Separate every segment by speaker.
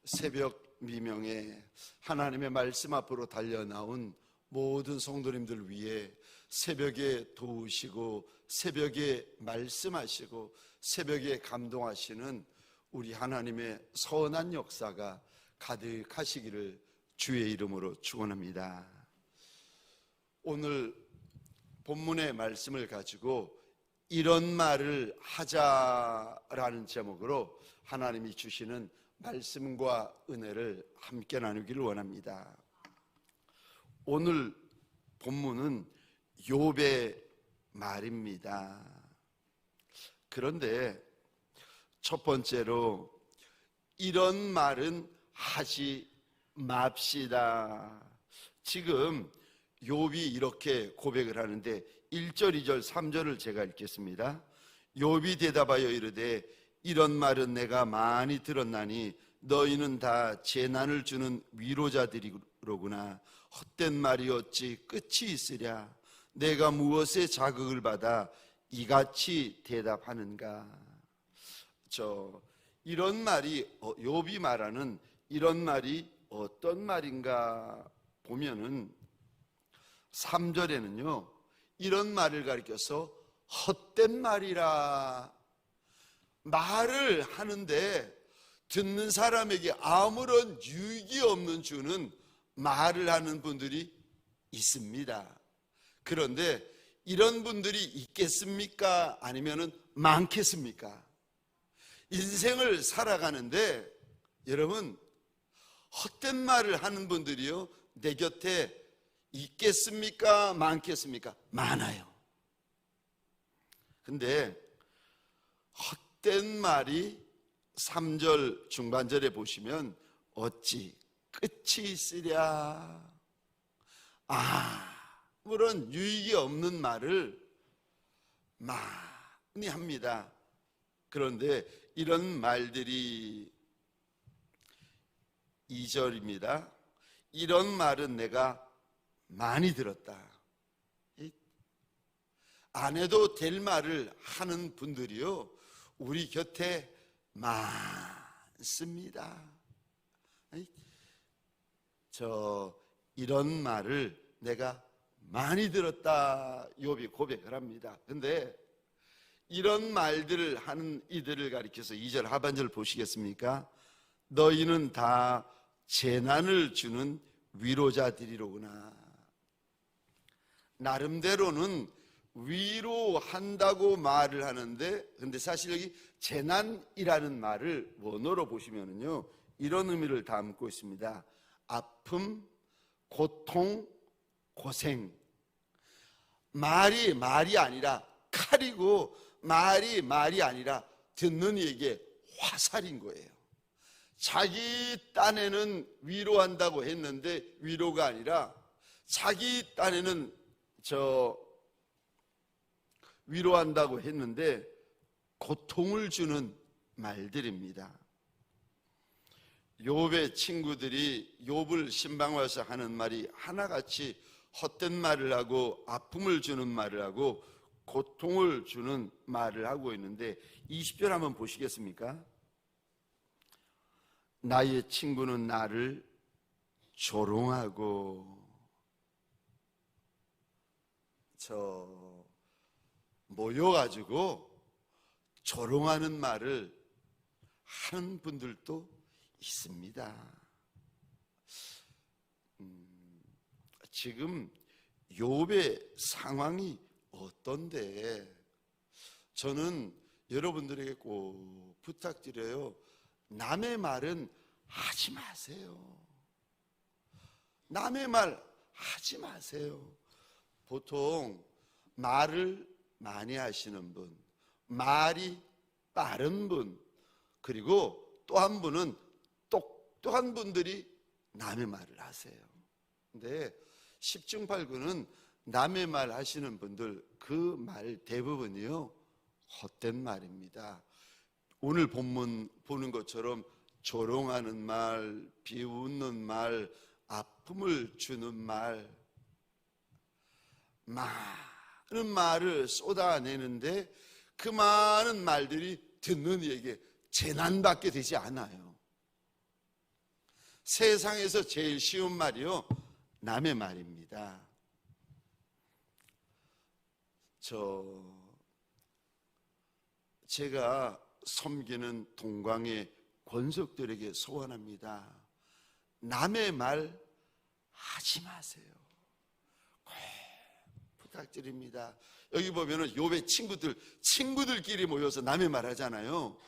Speaker 1: 새벽 미명에 하나님의 말씀 앞으로 달려나온 모든 성도님들 위해 새벽에 도우시고 새벽에 말씀하시고 새벽에 감동하시는 우리 하나님의 선한 역사가 가득하시기를 주의 이름으로 축원합니다. 오늘 본문의 말씀을 가지고 이런 말을 하자라는 제목으로 하나님이 주시는 말씀과 은혜를 함께 나누기를 원합니다. 오늘 본문은 욥의 말입니다. 그런데 첫 번째로 이런 말은 하지 맙시다. 지금 욥이 이렇게 고백을 하는데 1절, 2절, 3절을 제가 읽겠습니다. 욥이 대답하여 이르되 이런 말은 내가 많이 들었나니 너희는 다 재난을 주는 위로자들이로구나. 헛된 말이 어찌 끝이 있으랴. 내가 무엇에 자극을 받아 이같이 대답하는가. 이런 말이 욥이 말하는 이런 말이 어떤 말인가 보면은 3절에는요 이런 말을 가리켜서 헛된 말이라, 말을 하는데 듣는 사람에게 아무런 유익이 없는 주는 말을 하는 분들이 있습니다. 그런데 이런 분들이 있겠습니까? 아니면은 많겠습니까? 인생을 살아가는데 여러분, 헛된 말을 하는 분들이요 내 곁에 있겠습니까? 많겠습니까? 많아요. 근데 헛된 말이 3절 중반절에 보시면 어찌 끝이 있으랴. 아무런 유익이 없는 말을 많이 합니다. 그런데 이런 말들이 2절입니다. 이런 말은 내가 많이 들었다. 안 해도 될 말을 하는 분들이요 우리 곁에 많습니다. 이런 말을 내가 많이 들었다 욥이 고백을 합니다. 근데 이런 말들을 하는 이들을 가리켜서 2절 하반절 보시겠습니까? 너희는 다 재난을 주는 위로자들이로구나. 나름대로는 위로한다고 말을 하는데, 근데 사실 여기 재난이라는 말을 원어로 보시면은요 이런 의미를 담고 있습니다. 아픔, 고통, 고생. 말이 아니라 칼이고 말이 아니라 듣는 이에게 화살인 거예요. 자기 딴에는 위로한다고 했는데 위로가 아니라 자기 딴에는 위로한다고 했는데 고통을 주는 말들입니다. 욥의 친구들이 욥을 신방와서 하는 말이 하나같이 헛된 말을 하고 아픔을 주는 말을 하고 고통을 주는 말을 하고 있는데 20절 한번 보시겠습니까? 나의 친구는 나를 조롱하고 모여가지고 조롱하는 말을 하는 분들도 있습니다. 지금 욥의 상황이 어떤데 저는 여러분들에게 꼭 부탁드려요. 남의 말은 하지 마세요. 남의 말 하지 마세요. 보통 말을 많이 하시는 분, 말이 빠른 분, 그리고 또 한 분은 똑똑한 분들이 남의 말을 하세요. 근데 10중 8구는 남의 말 하시는 분들 그 말 대부분이요 헛된 말입니다. 오늘 본문 보는 것처럼 조롱하는 말, 비웃는 말, 아픔을 주는 말, 많은 말을 쏟아내는데 그 많은 말들이 듣는 이에게 재난받게 되지 않아요. 세상에서 제일 쉬운 말이요, 남의 말입니다. 제가 섬기는 동광의 권속들에게 소원합니다. 남의 말 하지 마세요. 꼭 부탁드립니다. 여기 보면은 욥의 친구들끼리 모여서 남의 말 하잖아요.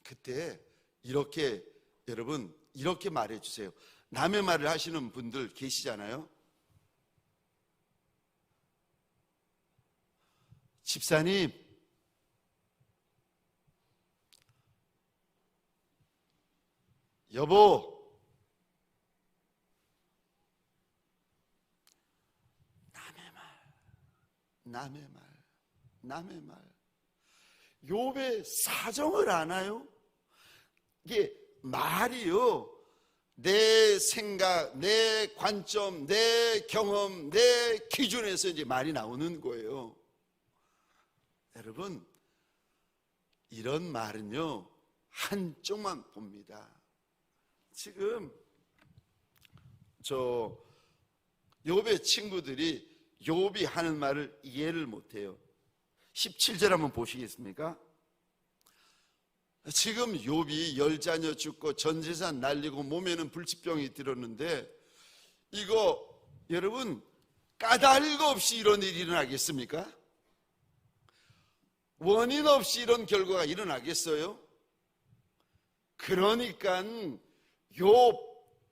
Speaker 1: 그때 이렇게 여러분 이렇게 말해 주세요. 남의 말을 하시는 분들 계시잖아요. 집사님, 여보, 남의 말. 욥의 사정을 아나요? 이게 말이요, 내 생각, 내 관점, 내 경험, 내 기준에서 이제 말이 나오는 거예요. 여러분, 이런 말은요, 한쪽만 봅니다. 지금 욥의 친구들이 욥이 하는 말을 이해를 못해요. 17절 한번 보시겠습니까? 지금 욥이 10자녀 죽고 전 재산 날리고 몸에는 불치병이 들었는데, 이거 여러분 까닭 없이 이런 일이 일어나겠습니까? 원인 없이 이런 결과가 일어나겠어요? 그러니까 욥,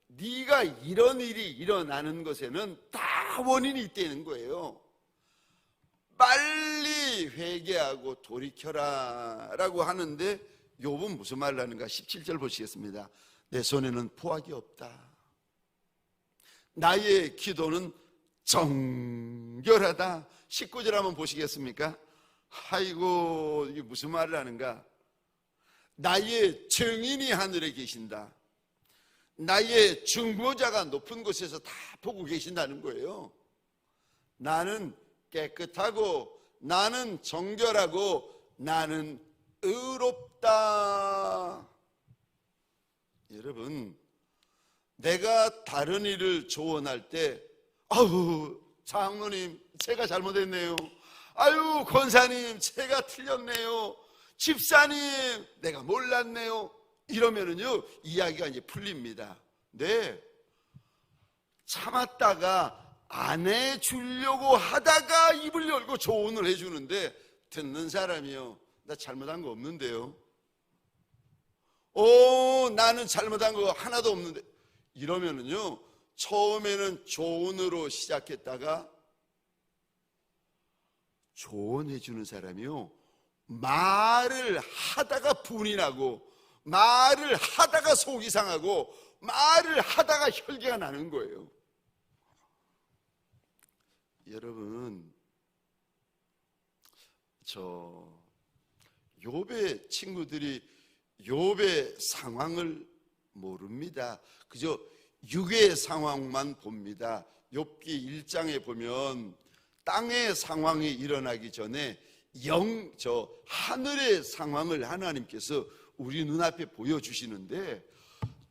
Speaker 1: 네가 이런 일이 일어나는 것에는 다 원인이 있다는 거예요. 빨리 회개하고 돌이켜라 라고 하는데, 욥은 무슨 말을 하는가? 17절 보시겠습니다. 내 손에는 포악이 없다. 나의 기도는 정결하다. 19절 한번 보시겠습니까? 아이고, 이게 무슨 말을 하는가? 나의 증인이 하늘에 계신다. 나의 중보자가 높은 곳에서 다 보고 계신다는 거예요. 나는 깨끗하고, 나는 정결하고, 나는 의롭다. 여러분, 내가 다른 일을 조언할 때, 아우, 장로님, 제가 잘못했네요. 아유, 권사님, 제가 틀렸네요. 집사님, 내가 몰랐네요. 이러면은요, 이야기가 이제 풀립니다. 네, 참았다가 안 해주려고 하다가 입을 열고 조언을 해주는데, 듣는 사람이요, 나 잘못한 거 없는데요. 나는 잘못한 거 하나도 없는데. 이러면은요, 처음에는 조언으로 시작했다가 조언해주는 사람이요, 말을 하다가 분이 나고, 말을 하다가 속이 상하고, 말을 하다가 혈기가 나는 거예요. 여러분, 욥의 친구들이 욥의 상황을 모릅니다. 그저 육의 상황만 봅니다. 욥기 1장에 보면 땅의 상황이 일어나기 전에 하늘의 상황을 하나님께서 우리 눈앞에 보여주시는데,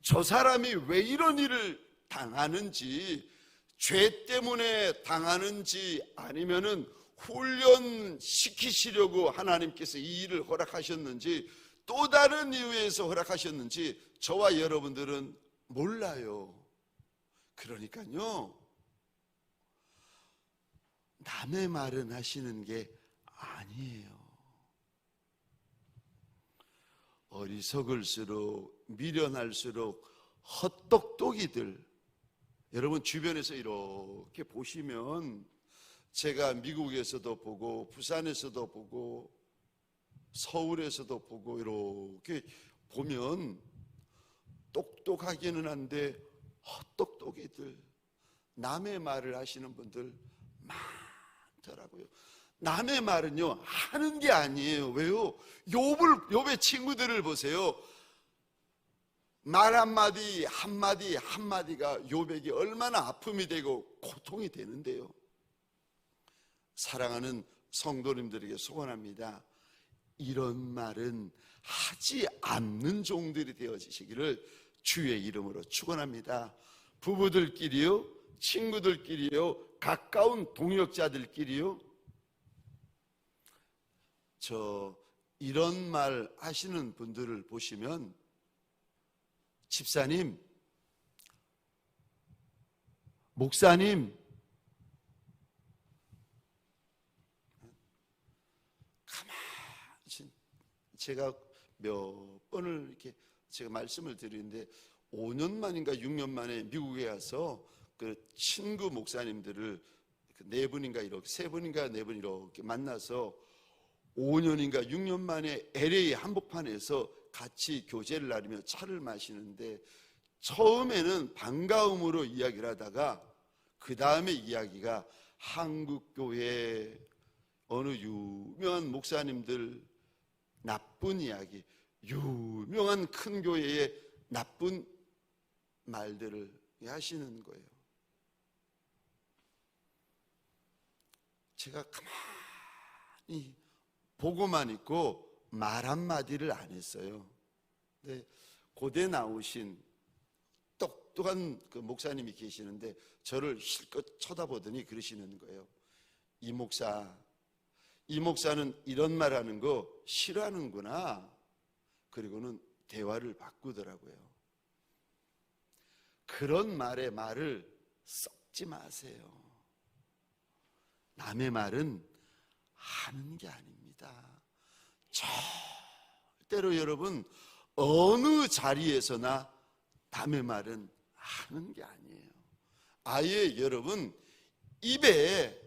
Speaker 1: 저 사람이 왜 이런 일을 당하는지, 죄 때문에 당하는지, 아니면은 훈련시키시려고 하나님께서 이 일을 허락하셨는지, 또 다른 이유에서 허락하셨는지 저와 여러분들은 몰라요. 그러니까요, 남의 말은 하시는 게 아니에요. 어리석을수록, 미련할수록 헛똑똑이들, 여러분 주변에서 이렇게 보시면, 제가 미국에서도 보고 부산에서도 보고 서울에서도 보고 이렇게 보면 똑똑하기는 한데 헛똑똑이들, 남의 말을 하시는 분들 많더라고요. 남의 말은요, 하는 게 아니에요. 왜요? 욥의 친구들을 보세요. 말 한마디 한마디가 욥에게 얼마나 아픔이 되고 고통이 되는데요. 사랑하는 성도님들에게 소원합니다. 이런 말은 하지 않는 종들이 되어지시기를 주의 이름으로 축원합니다. 부부들끼리요, 친구들끼리요, 가까운 동역자들끼리요, 이런 말 하시는 분들을 보시면, 집사님, 목사님, 가만히, 제가 몇 번을 이렇게 제가 말씀을 드리는데 5년 만인가 6년 만에 미국에 가서 그 친구 목사님들을 4분인가 이렇게 3분인가 4분 이렇게 만나서 5년인가 6년 만에 LA 한복판에서 같이 교제를 나누며 차를 마시는데, 처음에는 반가움으로 이야기를 하다가 그 다음에 이야기가 한국교회 어느 유명한 목사님들 나쁜 이야기, 유명한 큰 교회의 나쁜 말들을 하시는 거예요. 제가 가만히 보고만 있고 말 한마디를 안 했어요. 근데 고대 나오신 똑똑한 그 목사님이 계시는데 저를 실컷 쳐다보더니 그러시는 거예요. 이 목사는 이런 말 하는 거 싫어하는구나. 그리고는 대화를 바꾸더라고요. 그런 말을 썩지 마세요. 남의 말은 하는 게 아닙니다. 절대로 여러분 어느 자리에서나 남의 말은 하는 게 아니에요. 아예 여러분 입에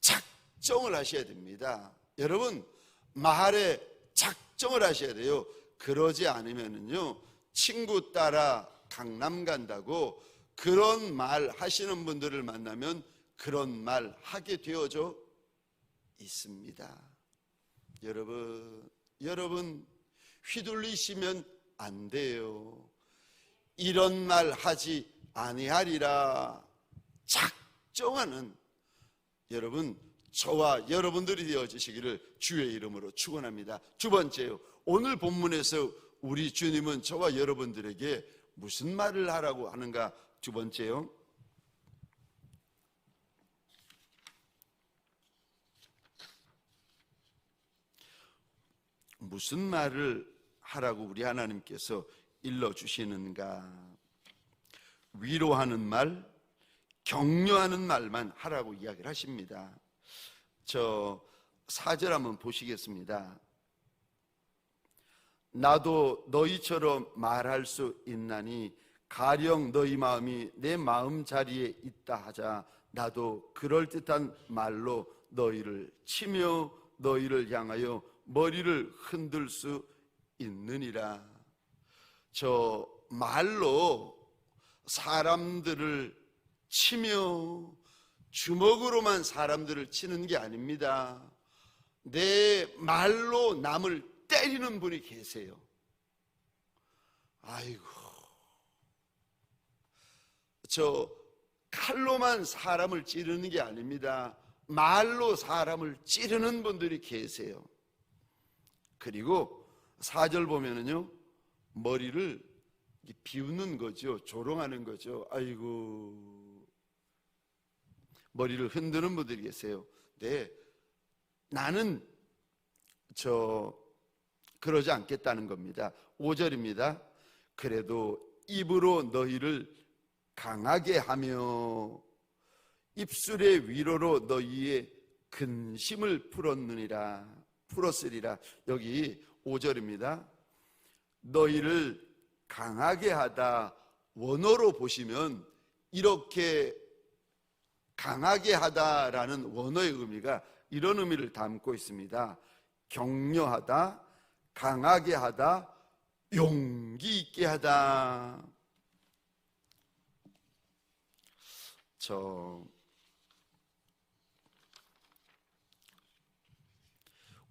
Speaker 1: 작정을 하셔야 됩니다. 여러분 말에 작정을 하셔야 돼요. 그러지 않으면요, 친구 따라 강남 간다고 그런 말 하시는 분들을 만나면 그런 말 하게 되어져 있습니다. 여러분 휘둘리시면 안 돼요. 이런 말 하지 아니하리라 작정하는 여러분, 저와 여러분들이 되어지시기를 주의 이름으로 축원합니다. 두 번째요, 오늘 본문에서 우리 주님은 저와 여러분들에게 무슨 말을 하라고 하는가? 두 번째요, 무슨 말을 하라고 우리 하나님께서 일러주시는가? 위로하는 말, 격려하는 말만 하라고 이야기를 하십니다. 4절 한번 보시겠습니다. 나도 너희처럼 말할 수 있나니 가령 너희 마음이 내 마음 자리에 있다 하자. 나도 그럴듯한 말로 너희를 치며 너희를 향하여 머리를 흔들 수 있느니라. 말로 사람들을 치며 주먹으로만 사람들을 치는 게 아닙니다. 내 말로 남을 때리는 분이 계세요. 아이고, 칼로만 사람을 찌르는 게 아닙니다. 말로 사람을 찌르는 분들이 계세요. 그리고 4절 보면은요, 머리를 비웃는 거죠. 조롱하는 거죠. 아이고, 머리를 흔드는 분들이 계세요. 네, 나는 그러지 않겠다는 겁니다. 5절입니다. 그래도 입으로 너희를 강하게 하며 입술의 위로로 너희의 근심을 풀었으리라. 여기 5절입니다. 너희를 강하게 하다, 원어로 보시면 이렇게 강하게 하다라는 원어의 의미가 이런 의미를 담고 있습니다. 격려하다, 강하게 하다, 용기 있게 하다.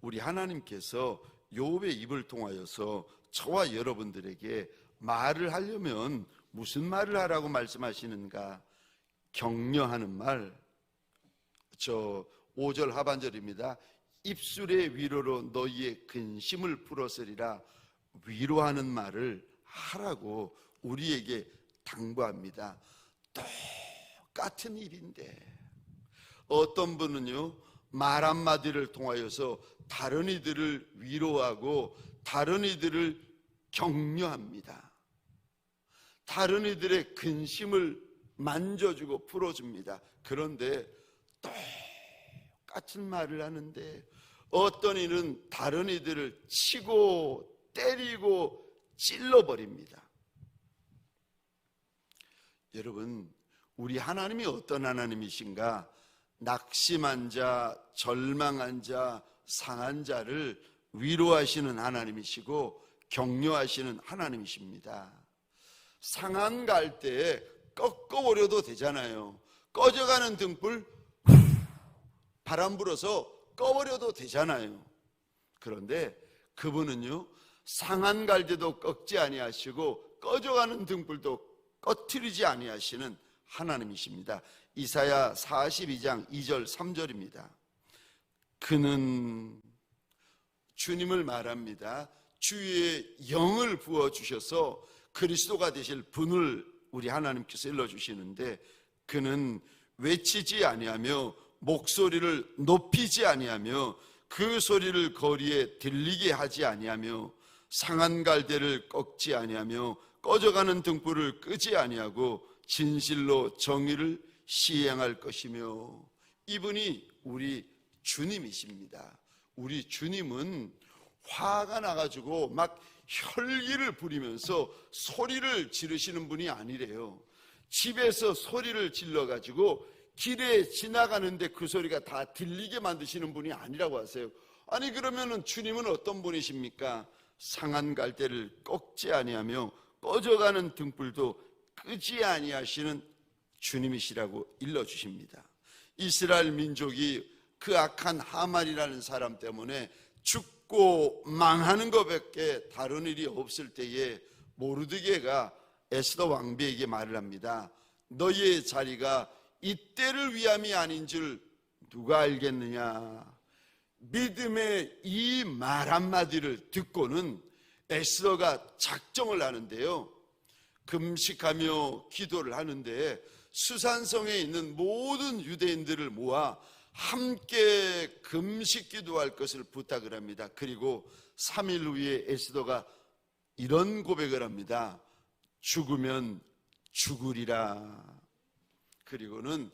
Speaker 1: 우리 하나님께서 욥의 입을 통하여서 저와 여러분들에게 말을 하려면 무슨 말을 하라고 말씀하시는가? 격려하는 말. 5절 하반절입니다. 입술의 위로로 너희의 근심을 풀었으리라. 위로하는 말을 하라고 우리에게 당부합니다. 똑같은 일인데 어떤 분은요, 말 한마디를 통하여서 다른 이들을 위로하고 다른 이들을 격려합니다. 다른 이들의 근심을 만져주고 풀어줍니다. 그런데 똑같은 말을 하는데 어떤 이는 다른 이들을 치고 때리고 찔러버립니다. 여러분, 우리 하나님이 어떤 하나님이신가? 낙심한 자, 절망한 자, 상한 자를 위로하시는 하나님이시고 격려하시는 하나님이십니다. 상한 갈 때 꺾어버려도 되잖아요. 꺼져가는 등불 바람 불어서 꺼버려도 되잖아요. 그런데 그분은요, 상한 갈 때도 꺾지 아니하시고 꺼져가는 등불도 꺼트리지 아니하시는 하나님이십니다. 이사야 42장 2절 3절입니다. 그는, 주님을 말합니다. 주의 영을 부어주셔서 그리스도가 되실 분을 우리 하나님께서 일러주시는데, 그는 외치지 아니하며 목소리를 높이지 아니하며 그 소리를 거리에 들리게 하지 아니하며 상한 갈대를 꺾지 아니하며 꺼져가는 등불을 끄지 아니하고 진실로 정의를 시행할 것이며. 이분이 우리 주님이십니다. 우리 주님은 화가 나가지고 막 혈기를 부리면서 소리를 지르시는 분이 아니래요. 집에서 소리를 질러가지고 길에 지나가는데 그 소리가 다 들리게 만드시는 분이 아니라고 하세요. 아니, 그러면은 주님은 어떤 분이십니까? 상한 갈대를 꺾지 아니하며 꺼져가는 등불도 끄지 아니하시는 주님이시라고 일러주십니다. 이스라엘 민족이 그 악한 하만이라는 사람 때문에 죽고 망하는 것밖에 다른 일이 없을 때에 모르드게가 에스더 왕비에게 말을 합니다. 너희의 자리가 이때를 위함이 아닌 줄 누가 알겠느냐. 믿음의 이 말 한마디를 듣고는 에스더가 작정을 하는데요, 금식하며 기도를 하는데 수산성에 있는 모든 유대인들을 모아 함께 금식 기도할 것을 부탁을 합니다. 그리고 3일 후에 에스더가 이런 고백을 합니다. 죽으면 죽으리라. 그리고는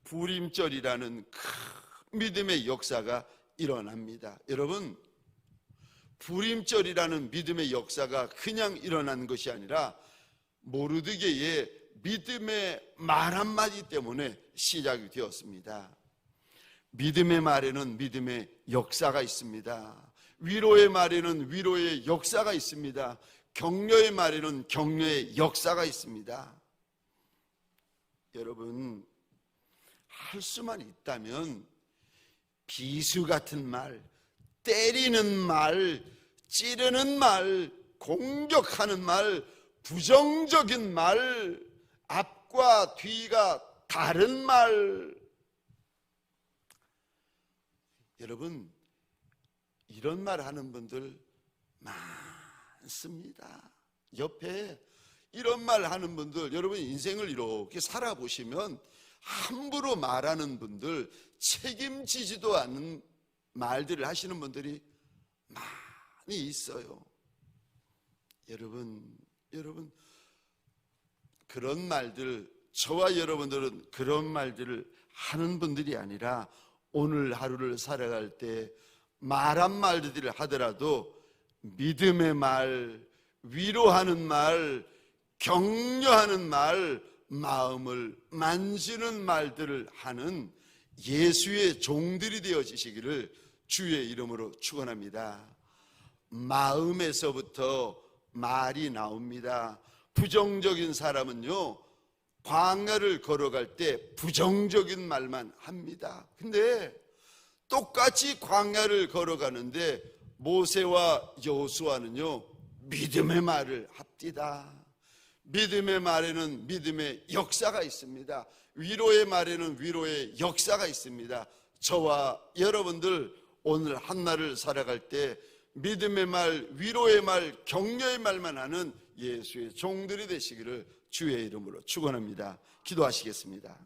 Speaker 1: 부림절이라는 큰 믿음의 역사가 일어납니다. 여러분, 부림절이라는 믿음의 역사가 그냥 일어난 것이 아니라 모르드게의 믿음의 말 한마디 때문에 시작이 되었습니다. 믿음의 말에는 믿음의 역사가 있습니다. 위로의 말에는 위로의 역사가 있습니다. 격려의 말에는 격려의 역사가 있습니다. 여러분, 할 수만 있다면 비수 같은 말, 때리는 말, 찌르는 말, 공격하는 말, 부정적인 말, 앞과 뒤가 다른 말, 여러분, 이런 말 하는 분들 많습니다. 옆에 이런 말 하는 분들, 여러분 인생을 이렇게 살아보시면 함부로 말하는 분들, 책임지지도 않는 말들을 하시는 분들이 많이 있어요. 여러분, 그런 말들, 저와 여러분들은 그런 말들을 하는 분들이 아니라 오늘 하루를 살아갈 때 말 한마디를 하더라도 믿음의 말, 위로하는 말, 격려하는 말, 마음을 만지는 말들을 하는 예수의 종들이 되어지시기를 주의 이름으로 축원합니다. 마음에서부터 말이 나옵니다. 부정적인 사람은요, 광야를 걸어갈 때 부정적인 말만 합니다. 근데 똑같이 광야를 걸어가는데 모세와 여호수아는요, 믿음의 말을 합디다. 믿음의 말에는 믿음의 역사가 있습니다. 위로의 말에는 위로의 역사가 있습니다. 저와 여러분들 오늘 한날을 살아갈 때 믿음의 말, 위로의 말, 격려의 말만 하는 예수의 종들이 되시기를 주의 이름으로 축원합니다. 기도하시겠습니다.